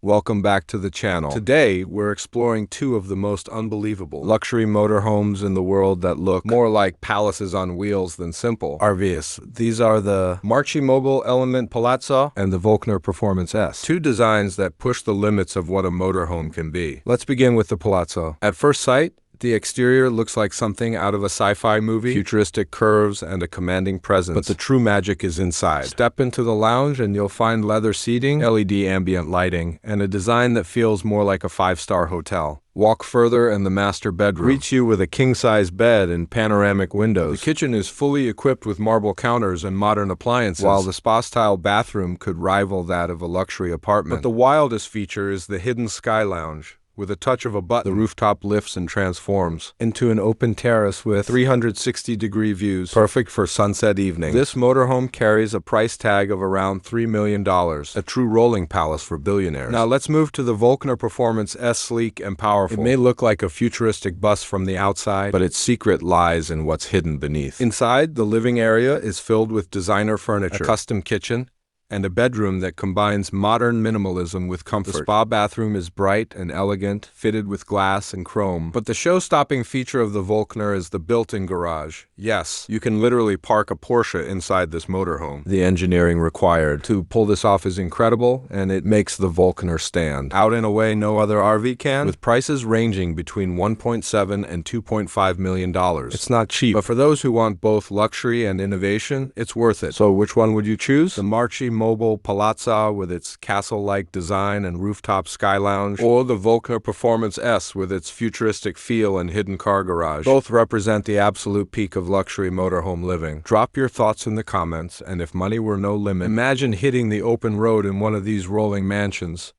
Welcome back to the channel. Today, we're exploring two of the most unbelievable luxury motorhomes in the world that look more like palaces on wheels than simple RVs. These are the Marchi Mobile EleMMent Palazzo and the Volkner Performance S, two designs that push the limits of what a motorhome can be. Let's begin with the Palazzo. At first sight, the exterior looks like something out of a sci-fi movie, futuristic curves and a commanding presence, but the true magic is inside. Step into the lounge and you'll find leather seating, LED ambient lighting, and a design that feels more like a five-star hotel. Walk further and the master bedroom greets you with a king-size bed and panoramic windows. The kitchen is fully equipped with marble counters and modern appliances, while the spa-style bathroom could rival that of a luxury apartment. But the wildest feature is the hidden sky lounge. With a touch of a button, the rooftop lifts and transforms into an open terrace with 360-degree views, perfect for sunset evening. This motorhome carries a price tag of around $3 million, a true rolling palace for billionaires. Now let's move to the Volkner Performance S. Sleek and powerful. It may look like a futuristic bus from the outside, but its secret lies in what's hidden beneath. Inside, the living area is filled with designer furniture, a custom kitchen, and a bedroom that combines modern minimalism with comfort. The spa bathroom is bright and elegant, fitted with glass and chrome. But the show-stopping feature of the Volkner is the built-in garage. Yes, you can literally park a Porsche inside this motorhome. The engineering required to pull this off is incredible, and it makes the Volkner stand out in a way no other RV can, with prices ranging between $1.7 and $2.5 million. It's not cheap, but for those who want both luxury and innovation, it's worth it. So which one would you choose? The Marchi Mobile Palazzo with its castle-like design and rooftop sky lounge, or the Volkner Performance S with its futuristic feel and hidden car garage. Both represent the absolute peak of luxury motorhome living. Drop your thoughts in the comments, and if money were no limit, imagine hitting the open road in one of these rolling mansions.